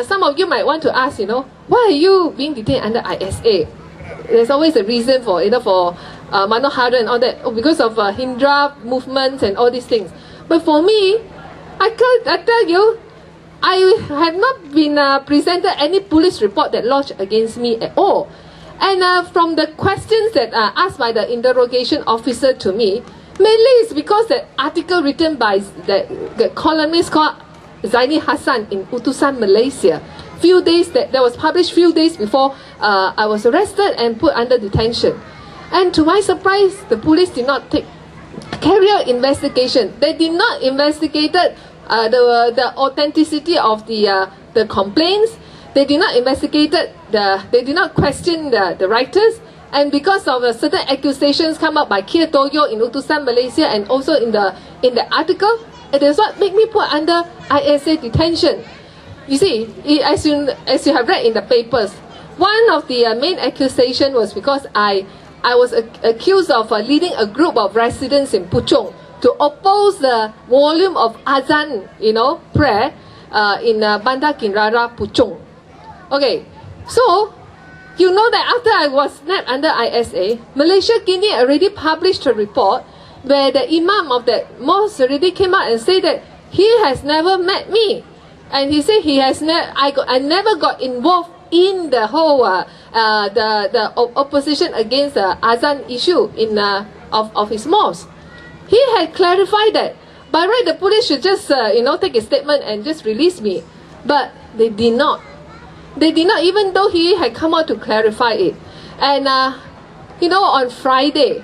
some of you might want to ask, why are you being detained under ISA? There's always a reason for, for Manohara and all that, because of Hindra movements and all these things. But for me, I tell you, I have not been presented any police report that lodged against me at all. And from the questions that are asked by the interrogation officer to me, mainly it's because that article written by the columnist called Zaini Hassan in Utusan, Malaysia, that was published few days before I was arrested and put under detention. And to my surprise, the police did not carry out investigation. They did not investigate the authenticity of the complaints. They did not investigate they did not question the writers. And because of certain accusations come up by Kia Toyo in Utusan, Malaysia, and also in the article, it is what made me put under ISA detention. You see, as you have read in the papers, one of the main accusations was because I was accused of leading a group of residents in Puchong to oppose the volume of Azan, prayer in Bandar Kinrara, Puchong. Okay, so you know that after I was snapped under ISA, Malaysia Guinea already published a report where the imam of that mosque already came out and said that he has never met me, and he said I never got involved in the whole the opposition against the Azan issue of his mosque. He had clarified that. By right, the police should just take a statement and just release me, but they did not. They did not, even though he had come out to clarify it. And on Friday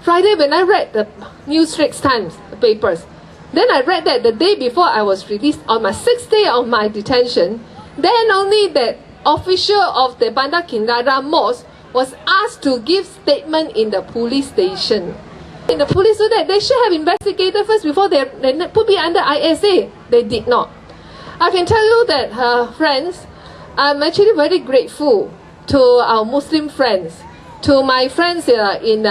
when I read the New Straits Times papers, then I read that the day before I was released, on my 6th day of my detention, then only that official of the Bandar Kinrara Mosque was asked to give statement in the police station. In the police, so that they should have investigated first before they put me under ISA. They did not. I can tell you that, friends, I'm actually very grateful to our Muslim friends, to my friends in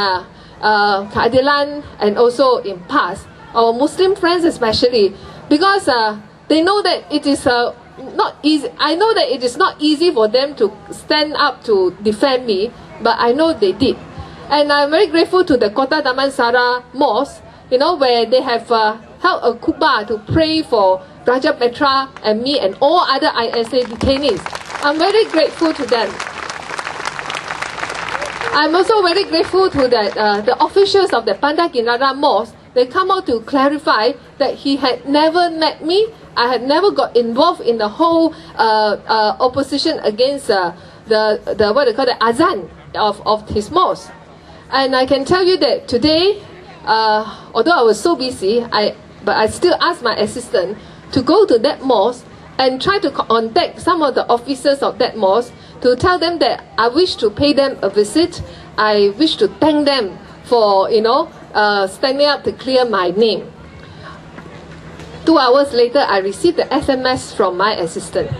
Keadilan and also in PAS, our Muslim friends especially, because they know that it is not easy. I know that it is not easy for them to stand up to defend me, but I know they did. And I'm very grateful to the Kota Damansara Mosque, where they have held a khutbah to pray for Raja Petra and me and all other ISA detainees. I'm very grateful to them. I'm also very grateful to the officials of the Bandar Kinrara Mosque. They come out to clarify that he had never met me. I had never got involved in the whole opposition against the what they call the Azan of his mosque. And I can tell you that today, although I was so busy, but I still asked my assistant to go to that mosque and try to contact some of the officers of that mosque to tell them that I wish to pay them a visit. I wish to thank them for, standing up to clear my name. 2 hours later, I received the SMS from my assistant,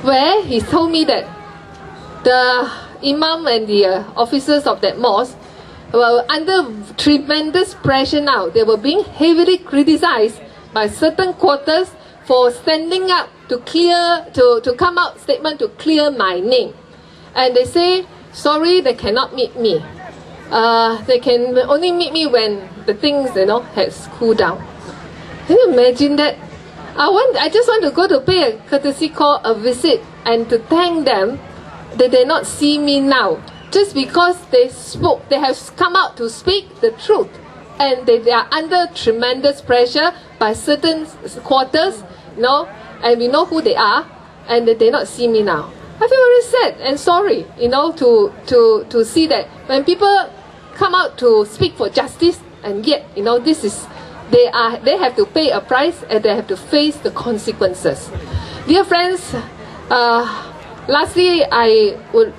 where he told me that the imam and the officers of that mosque were under tremendous pressure now. They were being heavily criticized by certain quarters for standing up to come out statement to clear my name. And they say, sorry, they cannot meet me. They can only meet me when the things, has cooled down. Can you imagine that? I just want to go to pay a courtesy call, a visit, and to thank them that they not see me now. Just because they have come out to speak the truth. And they are under tremendous pressure by certain quarters, and we know who they are, and they did not see me now. I feel very sad and sorry, to see that when people come out to speak for justice, and yet, they have to pay a price and they have to face the consequences. Dear friends, lastly, I would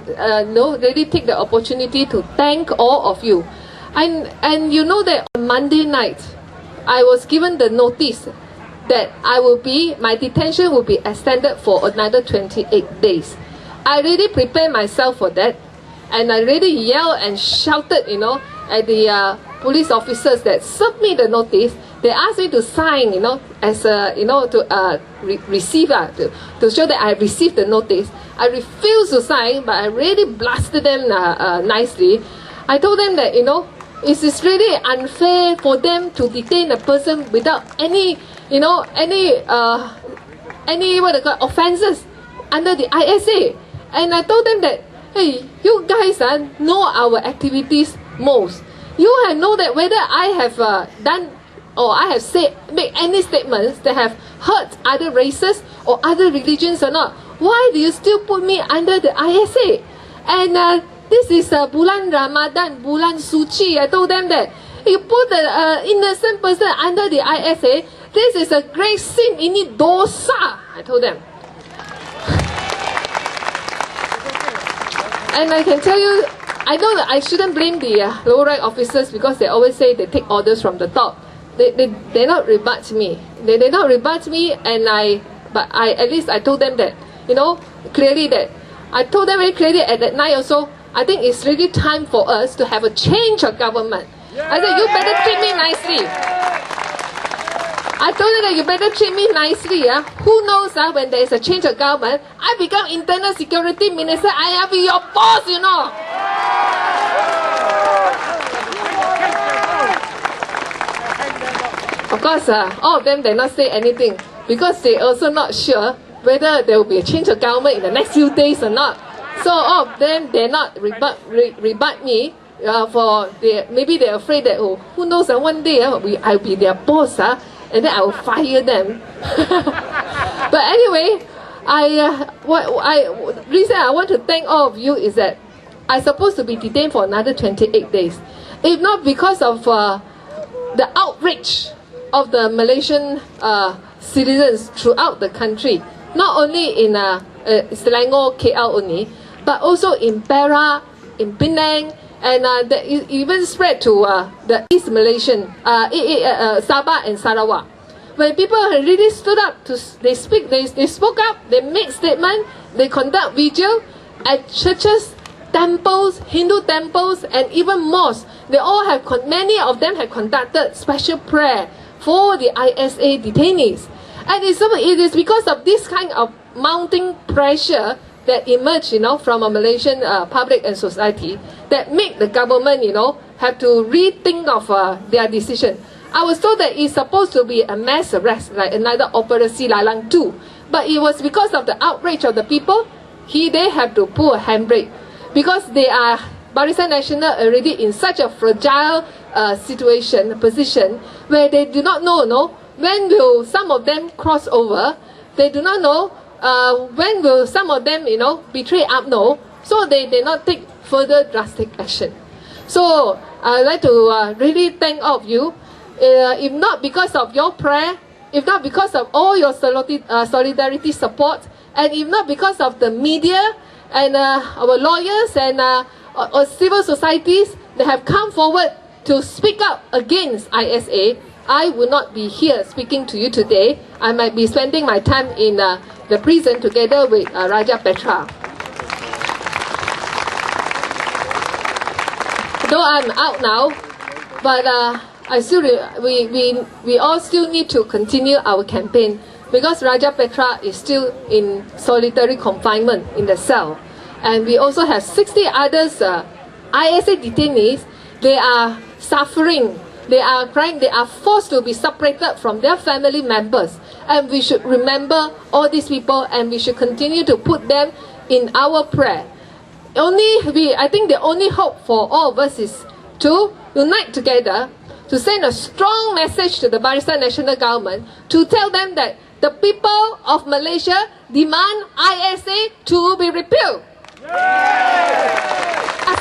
really take the opportunity to thank all of you. And you know that on Monday night, I was given the notice that my detention will be extended for another 28 days. I really prepared myself for that, and I really yelled and shouted, at the police officers that served me the notice, they asked me to sign, as a, to receive, to show that I received the notice. I refused to sign, but I really blasted them nicely. I told them that, it is really unfair for them to detain a person without any offences under the ISA. And I told them that, hey, you guys know our activities most. You have know that whether I have done or I have made any statements that have hurt other races or other religions or not. Why do you still put me under the ISA? And this is Bulan Ramadan, Bulan Suci. I told them that you put the innocent person under the ISA. This is a great sin. Ini dosa. I told them. And I can tell you, I know that I shouldn't blame the lower rank officers because they always say they take orders from the top. They not rebut me. They not rebut me, and at least I told them that, clearly that. I told them very clearly at that night also, I think it's really time for us to have a change of government. I said, you better treat me nicely. I told them that you better treat me nicely. Who knows when there is a change of government, I become internal security minister, I have your boss, Of course, all of them did not say anything because they also not sure whether there will be a change of government in the next few days or not. So all of them did not rebut me. Maybe they're afraid that, who knows, one day I'll be their boss, and then I will fire them. But anyway, reason I want to thank all of you is that I'm supposed to be detained for another 28 days. If not because of the outrage of the Malaysian citizens throughout the country, not only in Selangor, KL only, but also in Perak, in Penang, and that even spread to the East Malaysian, Sabah and Sarawak. When people really stood up, they spoke up, they make statement, they conduct vigil at churches, temples, Hindu temples, and even mosques. They all have, many of them have conducted special prayer for the ISA detainees. And it is because of this kind of mounting pressure that emerged, from a Malaysian public and society that make the government, have to rethink of their decision. I was told that it's supposed to be a mass arrest, like another Operasi Lalang 2. But it was because of the outrage of the people, they have to pull a handbrake. Because Barisan Nasional already in such a fragile position, where they do not know, when will some of them cross over. They do not know when will some of them, betray UMNO. So they did not take further drastic action. So I'd like to really thank all of you. If not because of your prayer, if not because of all your solidarity support, and if not because of the media and our lawyers and civil societies that have come forward to speak up against ISA, I would not be here speaking to you today. I might be spending my time in the prison together with Raja Petra. Though I'm out now, but we all still need to continue our campaign because Raja Petra is still in solitary confinement in the cell. And we also have 60 others ISA detainees. They are suffering, they are crying, they are forced to be separated from their family members. And we should remember all these people and we should continue to put them in our prayer. I think the only hope for all of us is to unite together, to send a strong message to the Barisan Nasional government, to tell them that the people of Malaysia demand ISA to be repealed.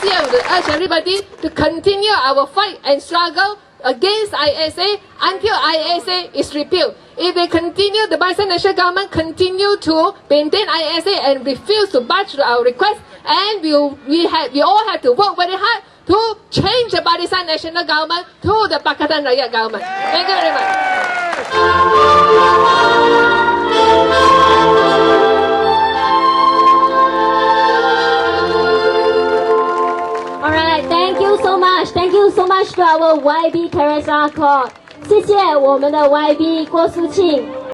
I would urge everybody to continue our fight and struggle against ISA until ISA is repealed. If they continue, the Barisan Nasional government continue to maintain ISA and refuse to budge to our request, and we all have to work very hard to change the Barisan Nasional government to the Pakatan Rakyat government. Thank you very much. All right, thank you so much. Thank you so much. to our YB Teresa Kok. 谢谢我们的 YB 郭苏庆。